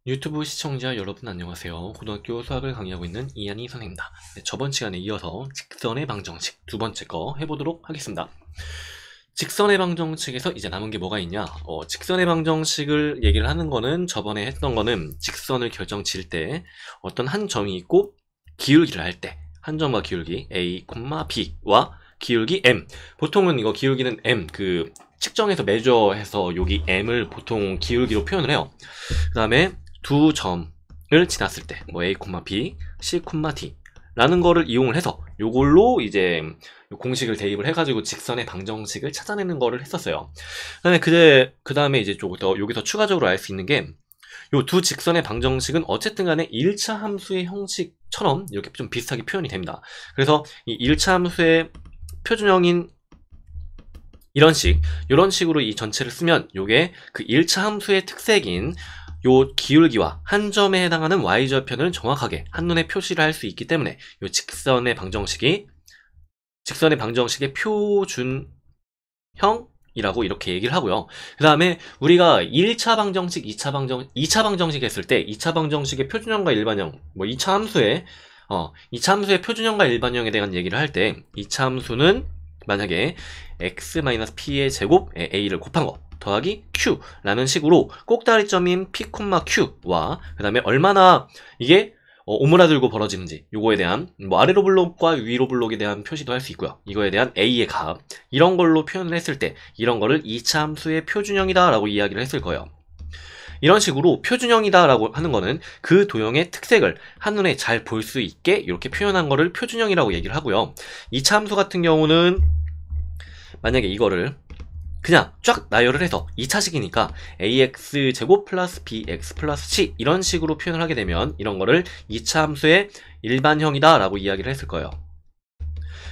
유튜브 시청자 여러분 안녕하세요. 고등학교 수학을 강의하고 있는 이한희 선생님입니다. 네, 저번 시간에 이어서 직선의 방정식 두 번째 거 해보도록 하겠습니다. 직선의 방정식에서 이제 남은 게 뭐가 있냐? 직선의 방정식을 얘기를 하는 거는 저번에 했던 거는 직선을 결정 지을 때 어떤 한 점이 있고 기울기를 할 때 한 점과 기울기 a, b와 기울기 m. 보통은 이거 기울기는 m 측정해서 매저해서 여기 m을 보통 기울기로 표현을 해요. 그 다음에 두 점을 지났을 때 뭐 a, b, c, d 라는 거를 이용을 해서 요걸로 이제 공식을 대입을 해가지고 직선의 방정식을 찾아내는 거를 했었어요. 그 다음에 이제 여기서 추가적으로 알 수 있는 게 요 두 직선의 방정식은 어쨌든 간에 1차 함수의 형식처럼 이렇게 좀 비슷하게 표현이 됩니다. 그래서 이 1차 함수의 표준형인 이런 식으로 이 전체를 쓰면 요게 그 1차 함수의 특색인 요 기울기와 한 점에 해당하는 y절편을 정확하게 한눈에 표시를 할 수 있기 때문에 요 직선의 방정식의 표준형이라고 이렇게 얘기를 하고요. 그 다음에 우리가 1차 방정식, 2차 방정식 했을 때 2차 방정식의 표준형과 일반형, 뭐 2차 함수의 표준형과 일반형에 대한 얘기를 할 때 2차 함수는 만약에 x-p의 제곱에 a를 곱한 거 더하기 q라는 식으로 꼭다리점인 p, q와 그 다음에 얼마나 이게 오므라들고 벌어지는지 요거에 대한 뭐 아래로 블록과 위로 블록에 대한 표시도 할 수 있고요. 이거에 대한 a의 값 이런 걸로 표현을 했을 때 이런 거를 2차 함수의 표준형이다 라고 이야기를 했을 거예요. 이런 식으로 표준형이다 라고 하는 거는 그 도형의 특색을 한눈에 잘 볼 수 있게 이렇게 표현한 거를 표준형이라고 얘기를 하고요. 2차 함수 같은 경우는 만약에 이거를 그냥 쫙 나열을 해서 2차식이니까 ax제곱 플러스 bx 플러스 c 이런 식으로 표현을 하게 되면 이런 거를 2차 함수의 일반형이다 라고 이야기를 했을 거예요.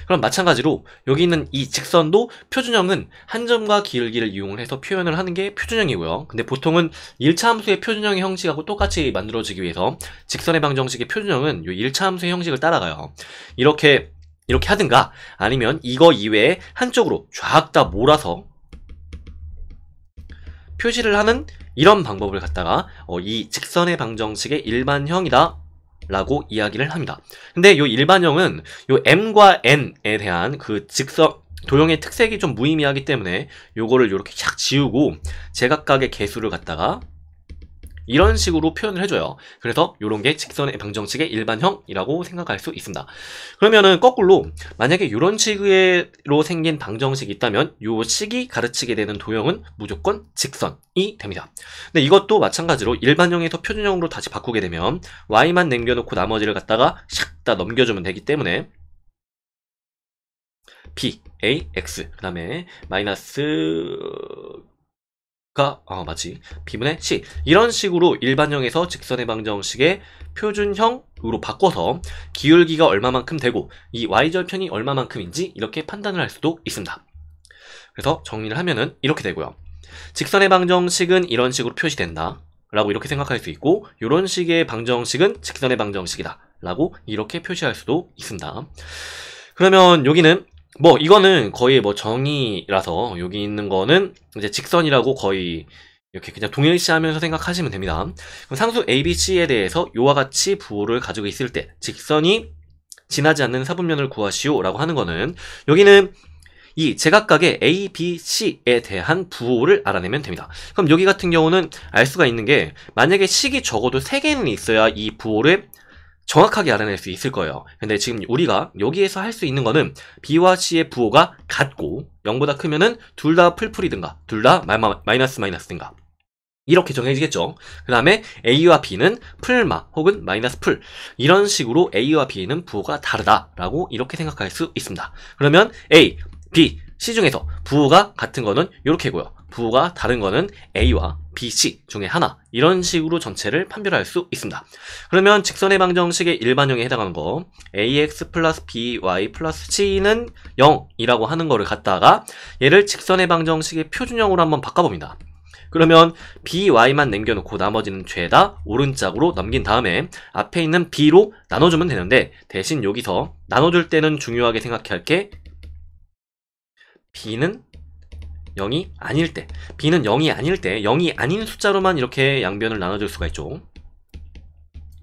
그럼 마찬가지로 여기 있는 이 직선도 표준형은 한 점과 기울기를 이용을 해서 표현을 하는 게 표준형이고요. 근데 보통은 1차 함수의 표준형의 형식하고 똑같이 만들어지기 위해서 직선의 방정식의 표준형은 이 1차 함수의 형식을 따라가요. 이렇게 하든가 아니면 이거 이외에 한쪽으로 쫙 다 몰아서 표시를 하는 이런 방법을 갖다가 이 직선의 방정식의 일반형이다 라고 이야기를 합니다. 근데 요 일반형은 요 m과 n에 대한 그 직선 도형의 특색이 좀 무의미하기 때문에 요거를 요렇게 쫙 지우고 제각각의 개수를 갖다가 이런 식으로 표현을 해줘요. 그래서 요런 게 직선의 방정식의 일반형이라고 생각할 수 있습니다. 그러면은 거꾸로 만약에 요런 식으로 생긴 방정식이 있다면 요 식이 가르치게 되는 도형은 무조건 직선이 됩니다. 근데 이것도 마찬가지로 일반형에서 표준형으로 다시 바꾸게 되면 y만 남겨놓고 나머지를 갖다가 샥 다 넘겨주면 되기 때문에 b, a, x 그 다음에 마이너스 b분의 c 이런 식으로 일반형에서 직선의 방정식의 표준형으로 바꿔서 기울기가 얼마만큼 되고 이 y절편이 얼마만큼인지 이렇게 판단을 할 수도 있습니다. 그래서 정리를 하면은 이렇게 되고요. 직선의 방정식은 이런 식으로 표시된다 라고 이렇게 생각할 수 있고 이런 식의 방정식은 직선의 방정식이다 라고 이렇게 표시할 수도 있습니다. 그러면 여기는 이거는 거의 정의라서 여기 있는 거는 이제 직선이라고 거의 이렇게 그냥 동일시하면서 생각하시면 됩니다. 그럼 상수 A, B, C에 대해서 요와 같이 부호를 가지고 있을 때 직선이 지나지 않는 사분면을 구하시오 라고 하는 거는 여기는 이 제각각의 A, B, C에 대한 부호를 알아내면 됩니다. 그럼 여기 같은 경우는 알 수가 있는 게 만약에 식이 적어도 3개는 있어야 이 부호를 정확하게 알아낼 수 있을 거예요. 근데 지금 우리가 여기에서 할 수 있는 거는 B와 C의 부호가 같고 0보다 크면은 둘 다 풀풀이든가 둘 다 마이너스든가 이렇게 정해지겠죠. 그 다음에 A와 B는 풀마 혹은 마이너스 풀 이런 식으로 A와 B는 부호가 다르다라고 이렇게 생각할 수 있습니다. 그러면 A, B, C 중에서 부호가 같은 거는 이렇게고요. 부호가 다른 거는 A와 B, C 중에 하나 이런 식으로 전체를 판별할 수 있습니다. 그러면 직선의 방정식의 일반형에 해당하는 거 ax 플러스 by 플러스 c는 0이라고 하는 거를 갖다가 얘를 직선의 방정식의 표준형으로 한번 바꿔봅니다. 그러면 by만 남겨놓고 나머지는 죄다 오른쪽으로 넘긴 다음에 앞에 있는 b로 나눠주면 되는데 대신 여기서 나눠줄 때는 중요하게 생각해야 할 게 b는 0이 아닐 때, b는 0이 아닐 때 0이 아닌 숫자로만 이렇게 양변을 나눠줄 수가 있죠.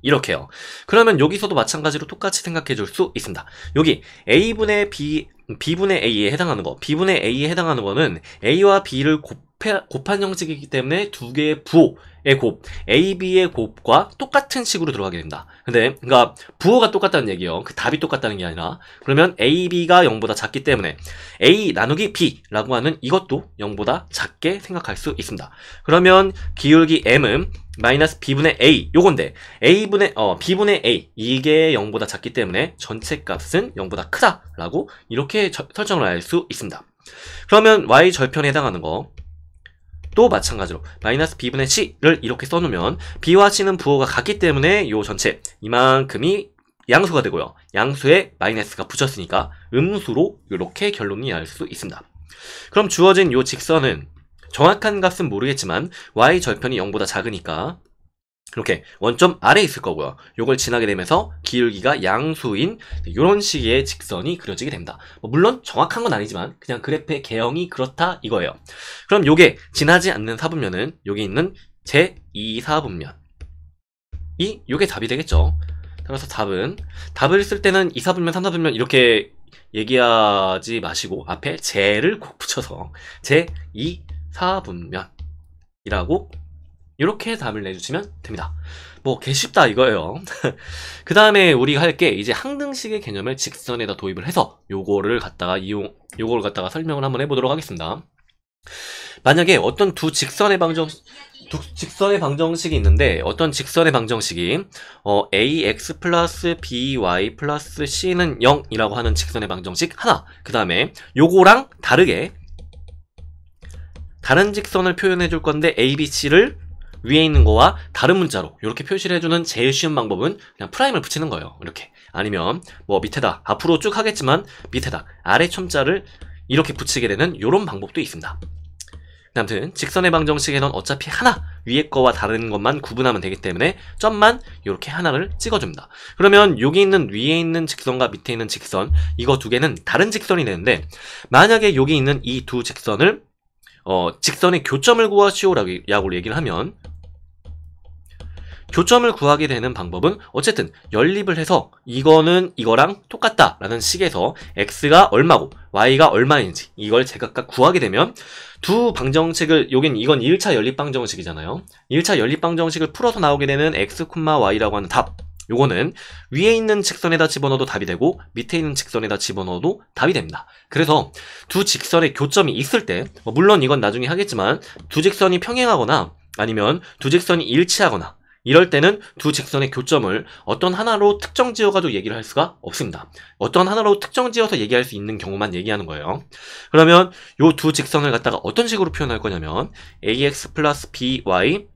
이렇게요. 그러면 여기서도 마찬가지로 똑같이 생각해 줄 수 있습니다. 여기 A분의 B, B분의 A에 해당하는 거, B분의 A에 해당하는 거는 A와 B를 곱한 형식이기 때문에 두 개의 부호의 곱, A, B의 곱과 똑같은 식으로 들어가게 된다. 근데, 그러니까 부호가 똑같다는 얘기예요. 그 답이 똑같다는 게 아니라. 그러면 A, B가 0보다 작기 때문에 A 나누기 B라고 하는 이것도 0보다 작게 생각할 수 있습니다. 그러면 기울기 M은 마이너스 B분의 A, 요건데 B분의 A, 이게 0보다 작기 때문에 전체 값은 0보다 크다라고 이렇게 설정을 할 수 있습니다. 그러면 Y 절편에 해당하는 거 또 마찬가지로 마이너스 B분의 C를 이렇게 써놓으면 B와 C는 부호가 같기 때문에 요 전체 이만큼이 양수가 되고요. 양수에 마이너스가 붙였으니까 음수로 이렇게 결론이 날 수 있습니다. 그럼 주어진 요 직선은 정확한 값은 모르겠지만 Y 절편이 0보다 작으니까 이렇게 원점 아래에 있을 거고요. 요걸 지나게 되면서 기울기가 양수인 이런 식의 직선이 그려지게 됩니다. 물론 정확한 건 아니지만 그냥 그래프의 개형이 그렇다 이거예요. 그럼 요게 지나지 않는 사분면은 여기 있는 제2사분면 요게 답이 되겠죠. 따라서 답을 쓸 때는 2사분면, 3사분면 이렇게 얘기하지 마시고 앞에 제를 꼭 붙여서 제2사분면이라고 이렇게 답을 내주시면 됩니다. 개 쉽다 이거예요. 그 다음에 우리가 할 게 이제 항등식의 개념을 직선에다 도입을 해서 요거를 갖다가 설명을 한번 해보도록 하겠습니다. 만약에 어떤 두 직선의 방정식이 있는데 어떤 직선의 방정식이 ax 플러스 by 플러스 c는 0이라고 하는 직선의 방정식 하나, 그 다음에 요거랑 다르게 다른 직선을 표현해 줄 건데 a, b, c를 위에 있는 거와 다른 문자로 이렇게 표시를 해주는 제일 쉬운 방법은 그냥 프라임을 붙이는 거예요. 이렇게. 아니면 밑에다 앞으로 쭉 하겠지만 밑에다 아래 첨자를 이렇게 붙이게 되는 이런 방법도 있습니다. 아무튼 직선의 방정식에는 어차피 하나 위에 거와 다른 것만 구분하면 되기 때문에 점만 이렇게 하나를 찍어줍니다. 그러면 여기 있는 위에 있는 직선과 밑에 있는 직선 이거 두 개는 다른 직선이 되는데 만약에 여기 있는 이 두 직선을 직선의 교점을 구하시오라고 얘기를 하면 교점을 구하게 되는 방법은 어쨌든 연립을 해서 이거는 이거랑 똑같다라는 식에서 x가 얼마고 y가 얼마인지 이걸 제각각 구하게 되면 두 방정식을 이건 1차 연립 방정식이잖아요. 1차 연립 방정식을 풀어서 나오게 되는 x, y라고 하는 답 요거는 위에 있는 직선에다 집어넣어도 답이 되고 밑에 있는 직선에다 집어넣어도 답이 됩니다. 그래서 두 직선의 교점이 있을 때 물론 이건 나중에 하겠지만 두 직선이 평행하거나 아니면 두 직선이 일치하거나 이럴 때는 두 직선의 교점을 어떤 하나로 특정 지어가지고 얘기를 할 수가 없습니다. 어떤 하나로 특정 지어서 얘기할 수 있는 경우만 얘기하는 거예요. 그러면 요 두 직선을 갖다가 어떤 식으로 표현할 거냐면 ax 플러스 by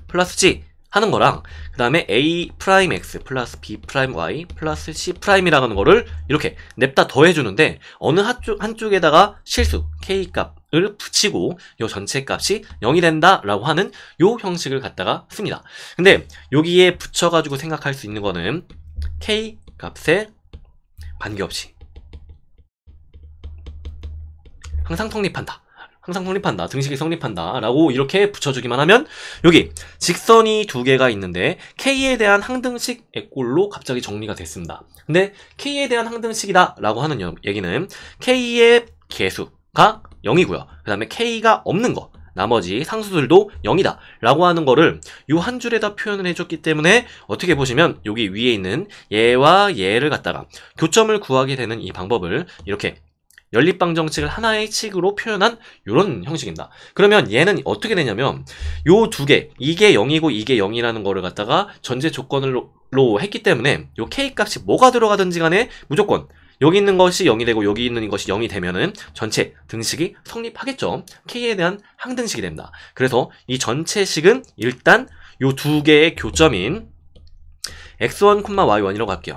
플러스 c 하는 거랑 그 다음에 a 프라임 x 플러스 b 프라임 y 플러스 c 프라임이라는 거를 이렇게 냅다 더해주는데 어느 한쪽에다가 실수 k 값을 붙이고 요 전체 값이 0이 된다 라고 하는 요 형식을 갖다가 씁니다. 근데 여기에 붙여가지고 생각할 수 있는 거는 k 값에 관계없이 항상 성립한다. 등식이 성립한다 라고 이렇게 붙여주기만 하면 여기 직선이 두 개가 있는데 K에 대한 항등식 꼴로 갑자기 정리가 됐습니다. 근데 K에 대한 항등식이다 라고 하는 얘기는 K의 개수가 0이고요. 그 다음에 K가 없는 거 나머지 상수들도 0이다 라고 하는 거를 요 한 줄에다 표현을 해줬기 때문에 어떻게 보시면 여기 위에 있는 얘와 얘를 갖다가 교점을 구하게 되는 이 방법을 이렇게 연립방정식을 하나의 식으로 표현한 이런 형식입니다. 그러면 얘는 어떻게 되냐면 요 두 개, 이게 0이고 이게 0이라는 거를 갖다가 전제 조건으로 했기 때문에 요 k 값이 뭐가 들어가든지 간에 무조건 여기 있는 것이 0이 되고 여기 있는 것이 0이 되면은 전체 등식이 성립하겠죠. k에 대한 항등식이 됩니다. 그래서 이 전체 식은 일단 요 두 개의 교점인 x1, y1이라고 할게요.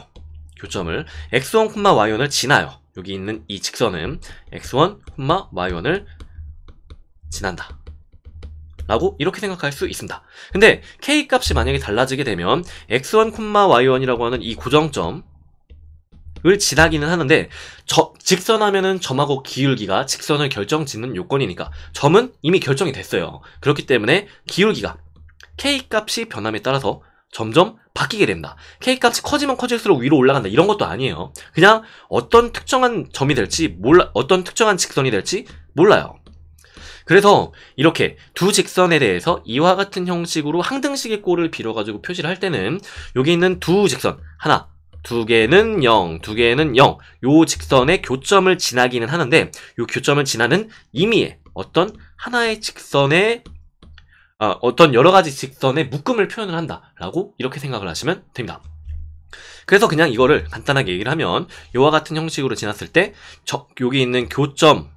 교점을 x1, y1을 지나요. 여기 있는 이 직선은 x1, y1을 지난다 라고 이렇게 생각할 수 있습니다. 근데 k값이 만약에 달라지게 되면 x1, y1이라고 하는 이 고정점을 지나기는 하는데 직선하면은 점하고 기울기가 직선을 결정짓는 요건이니까 점은 이미 결정이 됐어요. 그렇기 때문에 기울기가 k값이 변함에 따라서 점점 바뀌게 됩니다. K값이 커지면 커질수록 위로 올라간다 이런 것도 아니에요. 그냥 어떤 특정한 점이 될지 어떤 특정한 직선이 될지 몰라요. 그래서 이렇게 두 직선에 대해서 이와 같은 형식으로 항등식의 꼴을 빌어가지고 표시를 할 때는 여기 있는 두 직선 하나, 두 개는 0, 두 개는 0 요 직선의 교점을 지나기는 하는데 요 교점을 지나는 임의의 어떤 하나의 직선의 어떤 여러 가지 직선의 묶음을 표현을 한다라고 이렇게 생각을 하시면 됩니다. 그래서 그냥 이거를 간단하게 얘기를 하면 이와 같은 형식으로 지났을 때 여기 있는 교점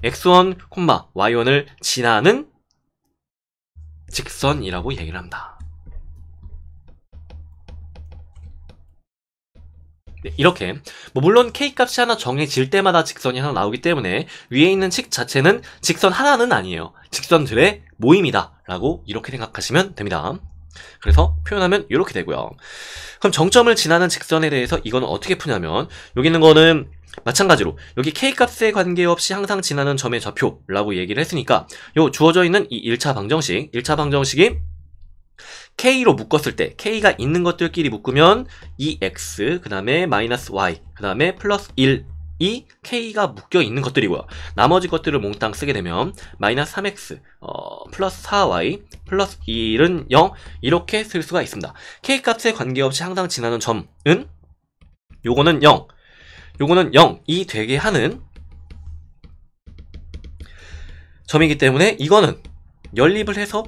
x1, y1을 지나는 직선이라고 얘기를 합니다. 네, 이렇게 물론 K값이 하나 정해질 때마다 직선이 하나 나오기 때문에 위에 있는 식 자체는 직선 하나는 아니에요. 직선들의 모임이다 라고 이렇게 생각하시면 됩니다. 그래서 표현하면 이렇게 되고요. 그럼 정점을 지나는 직선에 대해서 이거는 어떻게 푸냐면 여기 있는 거는 마찬가지로 여기 K값에 관계없이 항상 지나는 점의 좌표라고 얘기를 했으니까 요 주어져 있는 이 1차 방정식이 K로 묶었을 때 K가 있는 것들끼리 묶으면 2x 그 다음에 마이너스 y 그 다음에 플러스 1이 K가 묶여 있는 것들이고요. 나머지 것들을 몽땅 쓰게 되면 마이너스 3x 플러스 4y 플러스 1은 0 이렇게 쓸 수가 있습니다. K값에 관계없이 항상 지나는 점은 요거는 0 요거는 0이 되게 하는 점이기 때문에 이거는 연립을 해서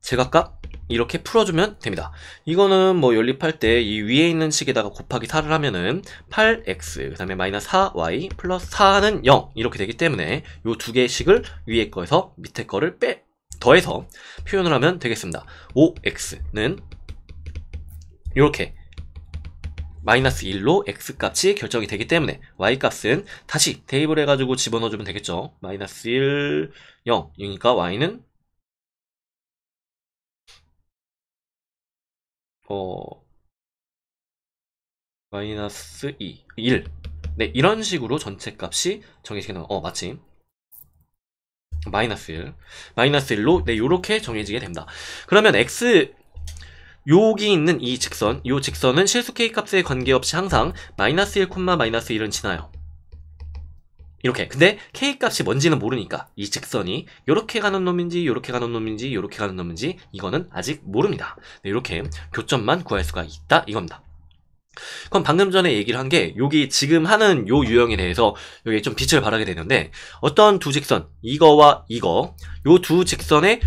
제각각 이렇게 풀어주면 됩니다. 이거는 뭐 연립할 때 이 위에 있는 식에다가 곱하기 4를 하면은 8x 그 다음에 마이너스 4y 플러스 4는 0 이렇게 되기 때문에 요 두 개의 식을 위에 거에서 밑에 거를 더해서 표현을 하면 되겠습니다. 5x는 이렇게 마이너스 1로 x값이 결정이 되기 때문에 y값은 다시 대입을 해가지고 집어넣어주면 되겠죠. 마이너스 1, 0 이니까 y는 마이너스 2, 1 네, 이런 식으로 전체 값이 정해지게 되면 마침 마이너스 1 마이너스 1로 네, 요렇게 정해지게 됩니다. 그러면 x 여기 있는 이 직선, 이 직선은 실수 K값에 관계없이 항상 마이너스 1, 마이너스 1은 지나요. 이렇게. 근데 K값이 뭔지는 모르니까 이 직선이 요렇게 가는 놈인지 요렇게 가는 놈인지 요렇게 가는 놈인지 이거는 아직 모릅니다. 네, 이렇게 교점만 구할 수가 있다 이겁니다. 그럼 방금 전에 얘기를 한 게 여기 지금 하는 요 유형에 대해서 여기 좀 빛을 발하게 되는데 어떤 두 직선, 이거와 이거 요 두 직선의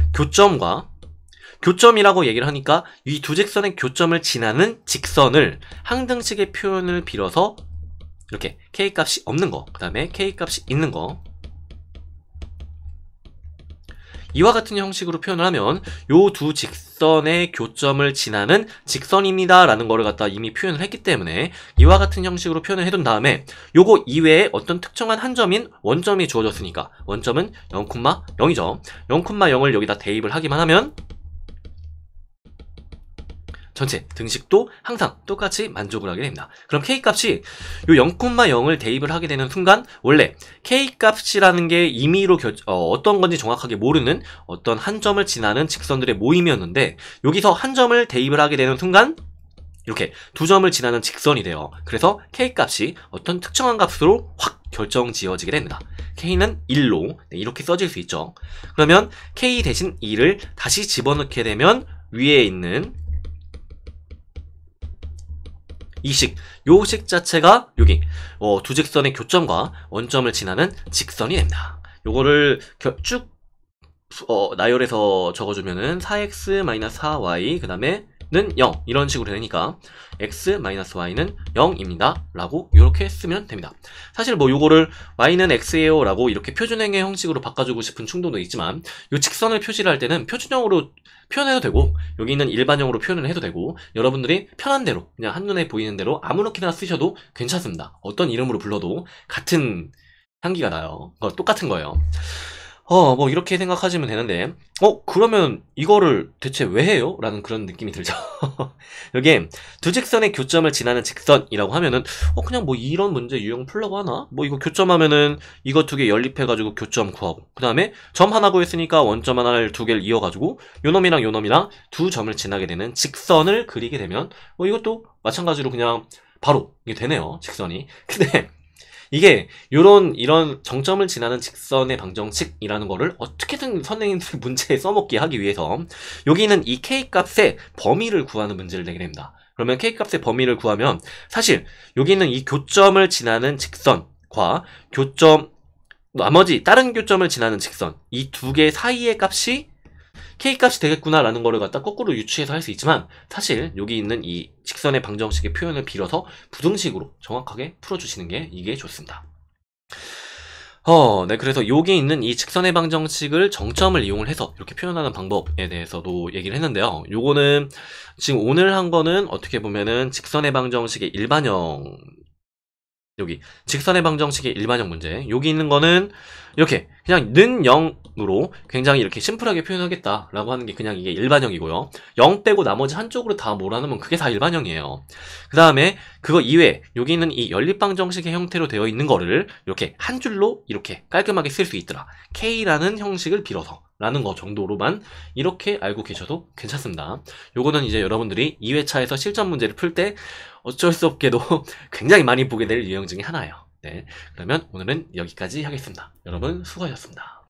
교점이라고 얘기를 하니까 이 두 직선의 교점을 지나는 직선을 항등식의 표현을 빌어서 이렇게 K값이 없는 거, 그 다음에 K값이 있는 거 이와 같은 형식으로 표현을 하면 요 두 직선의 교점을 지나는 직선입니다 라는 거를 갖다 이미 표현을 했기 때문에 이와 같은 형식으로 표현을 해둔 다음에 요거 이외에 어떤 특정한 한 점인 원점이 주어졌으니까 원점은 0,0이죠 0,0을 여기다 대입을 하기만 하면 전체 등식도 항상 똑같이 만족을 하게 됩니다. 그럼 K값이 요 0,0을 대입을 하게 되는 순간 원래 K값이라는 게 임의로 어떤 건지 정확하게 모르는 어떤 한 점을 지나는 직선들의 모임이었는데 여기서 한 점을 대입을 하게 되는 순간 이렇게 두 점을 지나는 직선이 돼요. 그래서 K값이 어떤 특정한 값으로 확 결정지어지게 됩니다. K는 1로 이렇게 써질 수 있죠. 그러면 K 대신 2를 다시 집어넣게 되면 위에 있는 이 식, 요 식 자체가 여기 두 직선의 교점과 원점을 지나는 직선이 됩니다. 요거를 쭉 나열해서 적어주면은 4x-4y 그 다음에 는 0 이런 식으로 되니까 x-y는 0입니다 라고 이렇게 쓰면 됩니다. 사실 뭐 요거를 y는 x예요 라고 이렇게 표준행의 형식으로 바꿔주고 싶은 충동도 있지만 요 직선을 표시를 할 때는 표준형으로 표현해도 되고 여기 있는 일반형으로 표현을 해도 되고 여러분들이 편한 대로 그냥 한눈에 보이는 대로 아무렇게나 쓰셔도 괜찮습니다. 어떤 이름으로 불러도 같은 향기가 나요. 똑같은 거예요. 뭐 이렇게 생각하시면 되는데, 그러면 이거를 대체 왜 해요? 라는 그런 느낌이 들죠. 여기에 두 직선의 교점을 지나는 직선이라고 하면은, 그냥 뭐 이런 문제 유형 풀려고 하나? 뭐 이거 교점하면은 이거 두 개 연립해가지고 교점 구하고, 그 다음에 점 하나 구했으니까 원점 하나를 두 개를 이어가지고 요 놈이랑 두 점을 지나게 되는 직선을 그리게 되면, 이것도 마찬가지로 그냥 바로 이게 되네요. 직선이. 근데 이게 이런 정점을 지나는 직선의 방정식이라는 거를 어떻게든 선생님들 문제에 써먹게 하기 위해서 여기는 이 K값의 범위를 구하는 문제를 내게 됩니다. 그러면 K값의 범위를 구하면 사실 여기는 이 교점을 지나는 직선과 나머지 다른 교점을 지나는 직선, 이 두 개 사이의 값이 K값이 되겠구나라는 거를 갖다 거꾸로 유추해서 할 수 있지만, 사실 여기 있는 이 직선의 방정식의 표현을 빌어서 부등식으로 정확하게 풀어주시는 게 이게 좋습니다. 네, 그래서 여기 있는 이 직선의 방정식을 정점을 이용을 해서 이렇게 표현하는 방법에 대해서도 얘기를 했는데요. 요거는 지금 오늘 한 거는 어떻게 보면은 직선의 방정식의 일반형, 여기 직선의 방정식의 일반형 문제, 여기 있는 거는 이렇게 그냥 는 0으로 굉장히 이렇게 심플하게 표현하겠다라고 하는 게 그냥 이게 일반형이고요. 0 빼고 나머지 한쪽으로 다 몰아넣으면 그게 다 일반형이에요. 그 다음에 그거 이외에 여기 있는 이 연립방정식의 형태로 되어 있는 거를 이렇게 한 줄로 이렇게 깔끔하게 쓸 수 있더라. K라는 형식을 빌어서 라는 거 정도로만 이렇게 알고 계셔도 괜찮습니다. 요거는 이제 여러분들이 2회차에서 실전 문제를 풀 때 어쩔 수 없게도 굉장히 많이 보게 될 유형 중에 하나예요. 네, 그러면 오늘은 여기까지 하겠습니다. 여러분 수고하셨습니다.